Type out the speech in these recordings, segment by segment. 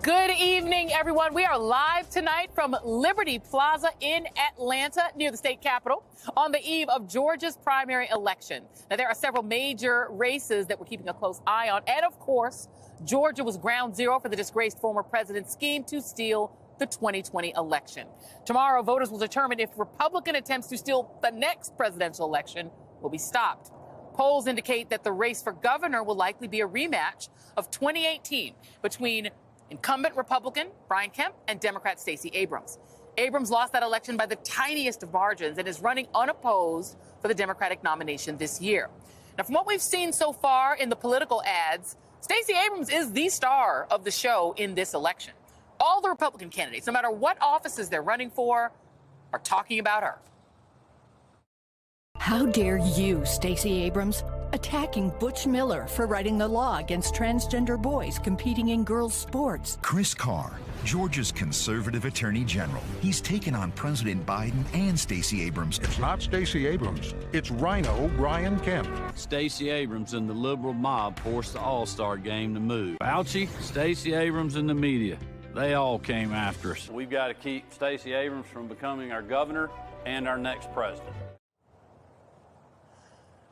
Good evening, everyone. We are live tonight from Liberty Plaza in Atlanta, near the state capitol, on the eve of Georgia's primary election. Now, there are several major races that we're keeping a close eye on. And, of course, Georgia was ground zero for the disgraced former president's scheme to steal the 2020 election. Tomorrow, voters will determine if Republican attempts to steal the next presidential election will be stopped. Polls indicate that the race for governor will likely be a rematch of 2018 between incumbent Republican Brian Kemp and Democrat Stacey Abrams. Abrams lost that election by the tiniest of margins and is running unopposed for the Democratic nomination this year. Now, from what we've seen so far in the political ads, Stacey Abrams is the star of the show in this election. All the Republican candidates, no matter what offices they're running for, are talking about her. How dare you, Stacey Abrams, attacking Butch Miller for writing the law against transgender boys competing in girls' sports? Chris Carr, Georgia's conservative attorney general. He's taken on President Biden and Stacey Abrams. It's not Stacey Abrams. It's Rhino Brian Kemp. Stacey Abrams and the liberal mob forced the All-Star game to move. Fauci, Stacey Abrams, and the media, they all came after us. We've got to keep Stacey Abrams from becoming our governor and our next president.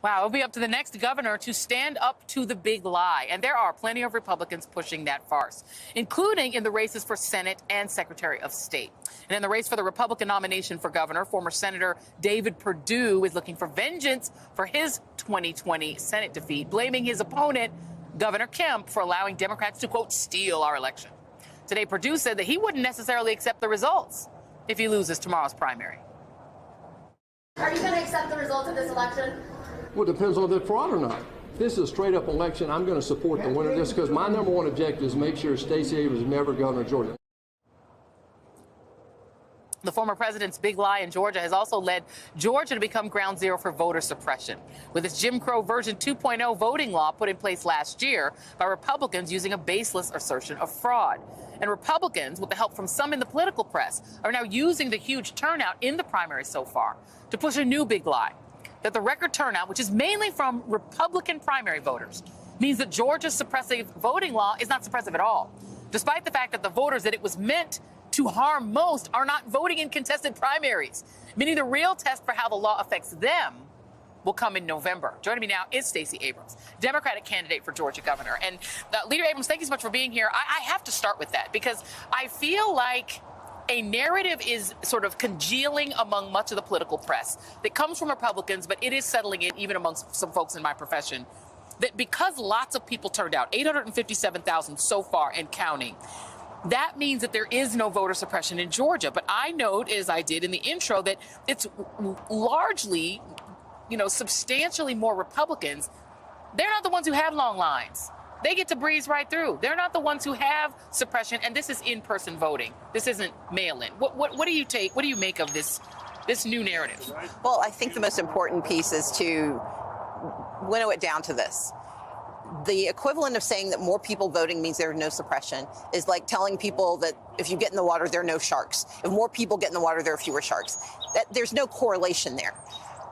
Wow, it'll be up to the next governor to stand up to the big lie. And there are plenty of Republicans pushing that farce, including in the races for Senate and Secretary of State. And in the race for the Republican nomination for governor, former Senator David Perdue is looking for vengeance for his 2020 Senate defeat, blaming his opponent, Governor Kemp, for allowing Democrats to, quote, steal our election. Today, Perdue said that he wouldn't necessarily accept the results if he loses tomorrow's primary. Are you going to accept the results of this election? Well, it depends on if they're fraud or not. If this is a straight-up election, I'm going to support the winner of this because my number one objective is make sure Stacey Abrams is never governor of Georgia. The former president's big lie in Georgia has also led Georgia to become ground zero for voter suppression, with its Jim Crow version 2.0 voting law put in place last year by Republicans using a baseless assertion of fraud. And Republicans, with the help from some in the political press, are now using the huge turnout in the primary so far to push a new big lie, that the record turnout, which is mainly from Republican primary voters, means that Georgia's suppressive voting law is not suppressive at all, despite the fact that the voters that it was meant to harm most are not voting in contested primaries, meaning the real test for how the law affects them will come in November. Joining me now is Stacey Abrams, Democratic candidate for Georgia governor. And Leader Abrams, thank you so much for being here. I have to start with that because I feel like a narrative is sort of congealing among much of the political press that comes from Republicans, but it is settling in even amongst some folks in my profession, that because lots of people turned out, 857,000 so far and counting, that means that there is no voter suppression in Georgia. But I note, as I did in the intro, that it's largely, substantially more Republicans. They're not the ones who have long lines. They get to breeze right through. They're not the ones who have suppression, and this is in-person voting. This isn't mail-in. What do you take? What do you make of this new narrative? Well, I think the most important piece is to winnow it down to this. The equivalent of saying that more people voting means there's no suppression is like telling people that if you get in the water, there are no sharks. If more people get in the water, there are fewer sharks. There's no correlation there.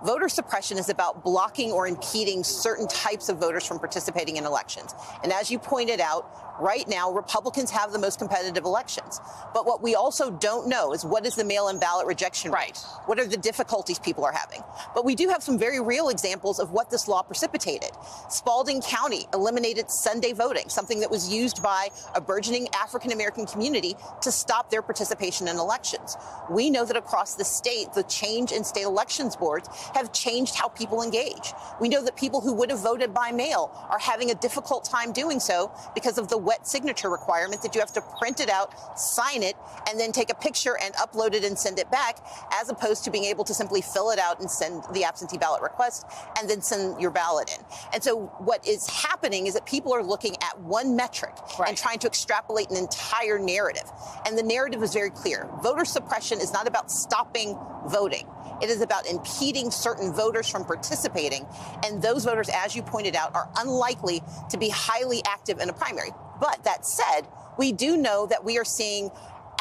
Voter suppression is about blocking or impeding certain types of voters from participating in elections. And as you pointed out, right now, Republicans have the most competitive elections. But what we also don't know is what is the mail-in ballot rejection rate? What are the difficulties people are having? But we do have some very real examples of what this law precipitated. Spalding County eliminated Sunday voting, something that was used by a burgeoning African-American community to stop their participation in elections. We know that across the state, the change in state elections boards have changed how people engage. We know that people who would have voted by mail are having a difficult time doing so because of the wet signature requirement that you have to print it out, sign it, and then take a picture and upload it and send it back, as opposed to being able to simply fill it out and send the absentee ballot request and then send your ballot in. And so what is happening is that people are looking at one metric and trying to extrapolate an entire narrative. And the narrative is very clear. Voter suppression is not about stopping voting. It is about impeding certain voters from participating. And those voters, as you pointed out, are unlikely to be highly active in a primary. But that said, we do know that we are seeing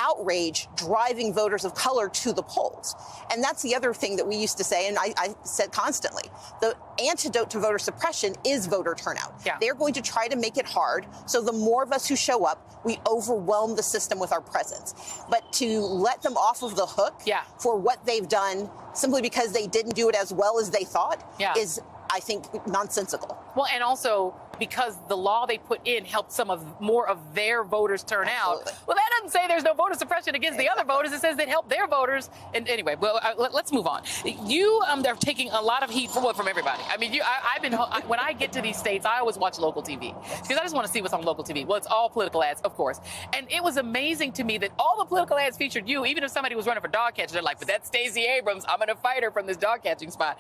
outrage driving voters of color to the polls. And that's the other thing that we used to say, and I said constantly, the antidote to voter suppression is voter turnout. Yeah. They're going to try to make it hard, so the more of us who show up, we overwhelm the system with our presence. But to let them off of the hook for what they've done simply because they didn't do it as well as they thought is, I think, nonsensical. Well, and also because the law they put in helped more of their voters turn out. Well, that doesn't say there's no voter suppression against the other voters. It says it helped their voters. And anyway, well, let's move on. You are taking a lot of heat from everybody. I mean, when I get to these states, I always watch local TV because I just want to see what's on local TV. Well, it's all political ads, of course. And it was amazing to me that all the political ads featured you, even if somebody was running for dog catcher, they're like, but that's Stacey Abrams. I'm going to fight her from this dog catching spot.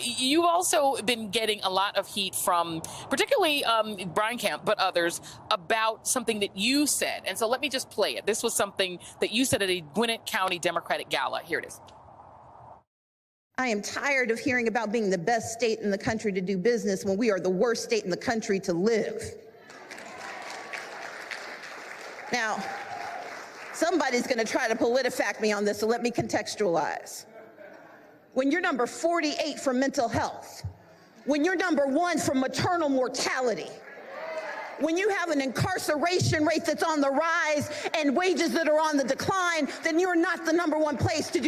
You've also been getting a lot of heat from particularly Brian Kemp, but others, about something that you said. And so let me just play it. This was something that you said at a Gwinnett County Democratic Gala. Here it is. I am tired of hearing about being the best state in the country to do business when we are the worst state in the country to live. Now, somebody's going to try to PolitiFact me on this, so let me contextualize. When you're number 48 for mental health, when you're number 1 for maternal mortality, when you have an incarceration rate that's on the rise and wages that are on the decline, then you're not the number 1 place to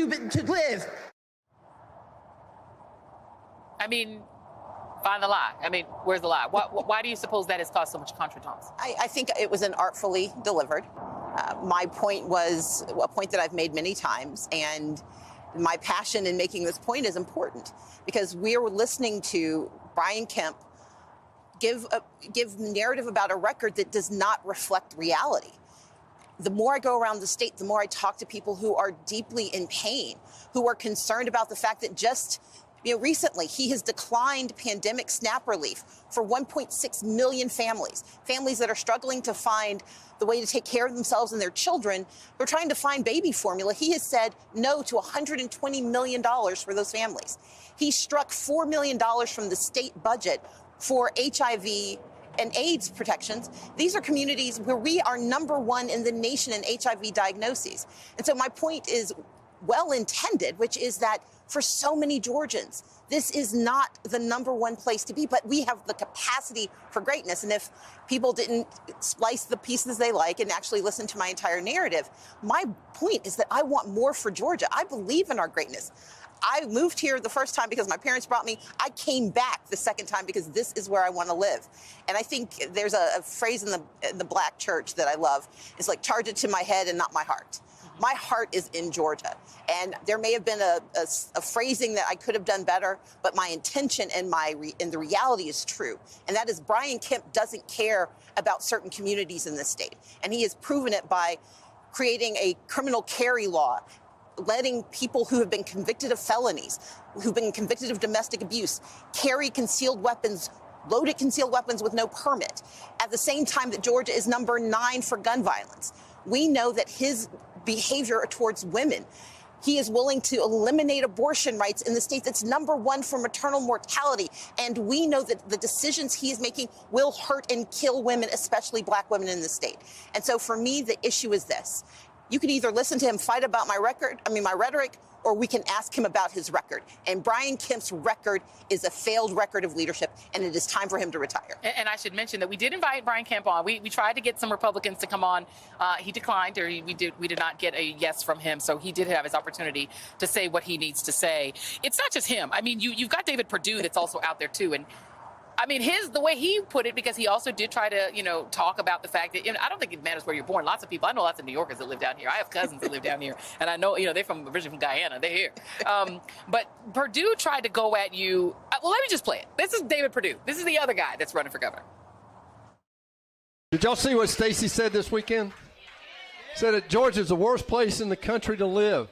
live. I mean, find the lie. I mean, where's the lie? Why do you suppose that has caused so much contretemps? I think it was artfully delivered. My point was a point that I've made many times, and my passion in making this point is important because we are listening to Brian Kemp give narrative about a record that does not reflect reality. The more I go around the state, the more I talk to people who are deeply in pain, who are concerned about the fact that just recently, he has declined pandemic SNAP relief for 1.6 million families that are struggling to find the way to take care of themselves and their children. They're trying to find baby formula. He has said no to $120 million for those families. He struck $4 million from the state budget for HIV and AIDS protections. These are communities where we are number 1 in the nation in HIV diagnoses. And so my point is well-intended, which is that for so many Georgians, this is not the number 1 place to be, but we have the capacity for greatness. And if people didn't splice the pieces they like and actually listen to my entire narrative, my point is that I want more for Georgia. I believe in our greatness. I moved here the first time because my parents brought me. I came back the second time because this is where I want to live. And I think there's a phrase in the Black church that I love. It's like, charge it to my head and not my heart. My heart is in Georgia. And there may have been a phrasing that I could have done better, but my intention and the reality is true. And that is Brian Kemp doesn't care about certain communities in this state. And he has proven it by creating a criminal carry law, letting people who have been convicted of felonies, who've been convicted of domestic abuse, carry concealed weapons, loaded concealed weapons with no permit, at the same time that Georgia is number 9 for gun violence. We know that his behavior towards women, he is willing to eliminate abortion rights in the state that's number 1 for maternal mortality. And we know that the decisions he is making will hurt and kill women, especially Black women in the state. And so for me, the issue is this. You can either listen to him fight about my rhetoric, or we can ask him about his record. And Brian Kemp's record is a failed record of leadership, and it is time for him to retire. And I should mention that we did invite Brian Kemp on. We tried to get some Republicans to come on. He declined, or we did not get a yes from him. So he did have his opportunity to say what he needs to say. It's not just him. I mean, you've got David Perdue that's also out there too. And I mean, the way he put it, because he also did try to, talk about the fact that, I don't think it matters where you're born. Lots of people, I know lots of New Yorkers that live down here. I have cousins that live down here. And I know, they're originally from Guyana. They're here. But Perdue tried to go at you. Well, let me just play it. This is David Perdue. This is the other guy that's running for governor. Did y'all see what Stacey said this weekend? Said that Georgia's the worst place in the country to live.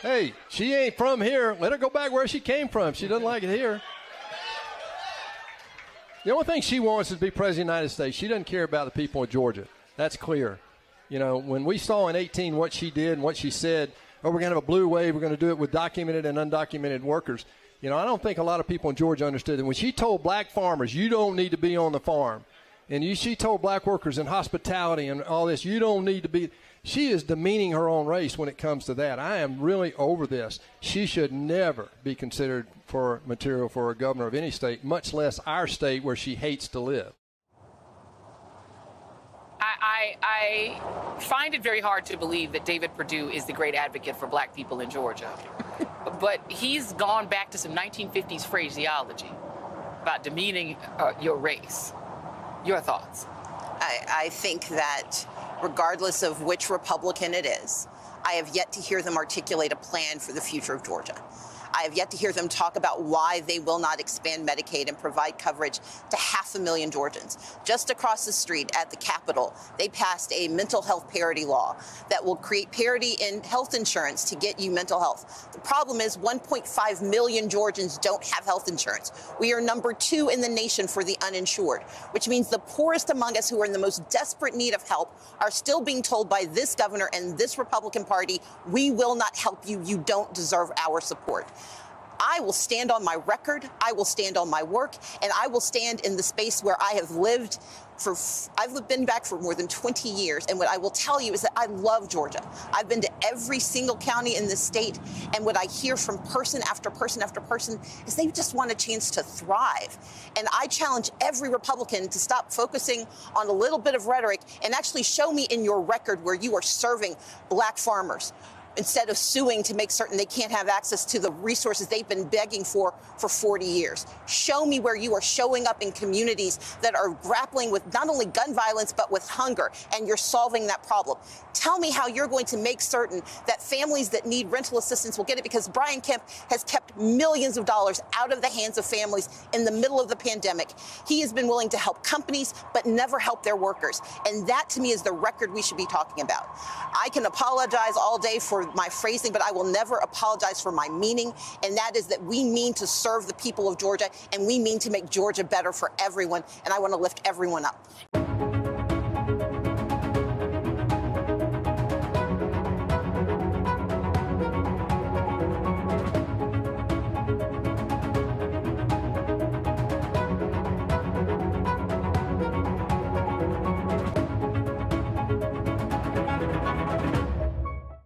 Hey, she ain't from here. Let her go back where she came from. She doesn't like it here. The only thing she wants is to be president of the United States. She doesn't care about the people of Georgia. That's clear. When we saw in 2018 what she did and what she said, we're going to have a blue wave, we're going to do it with documented and undocumented workers. I don't think a lot of people in Georgia understood that when she told Black farmers, you don't need to be on the farm, And she told black workers in hospitality and all this, you don't need to be. She is demeaning her own race when it comes to that. I am really over this. She should never be considered for material for a governor of any state, much less our state where she hates to live. I find it very hard to believe that David Perdue is the great advocate for black people in Georgia. But he's gone back to some 1950s phraseology about demeaning your race. Your thoughts? I think that regardless of which Republican it is, I have yet to hear them articulate a plan for the future of Georgia. I have yet to hear them talk about why they will not expand Medicaid and provide coverage to 500,000 Georgians. Just across the street at the Capitol, they passed a mental health parity law that will create parity in health insurance to get you mental health. The problem is 1.5 million Georgians don't have health insurance. We are number 2 in the nation for the uninsured, which means the poorest among us who are in the most desperate need of help are still being told by this governor and this Republican Party, we will not help you. You don't deserve our support. I will stand on my record, I will stand on my work, and I will stand in the space where I have lived I've been back for more than 20 years, and what I will tell you is that I love Georgia. I've been to every single county in the state, and what I hear from person after person after person is they just want a chance to thrive. And I challenge every Republican to stop focusing on a little bit of rhetoric and actually show me in your record where you are serving black farmers, instead of suing to make certain they can't have access to the resources they've been begging for 40 years. Show me where you are showing up in communities that are grappling with not only gun violence, but with hunger, and you're solving that problem. Tell me how you're going to make certain that families that need rental assistance will get it, because Brian Kemp has kept millions of dollars out of the hands of families in the middle of the pandemic. He has been willing to help companies, but never help their workers. And that, to me, is the record we should be talking about. I can apologize all day for my phrasing, but I will never apologize for my meaning, and that is that we mean to serve the people of Georgia, and we mean to make Georgia better for everyone, and I want to lift everyone up.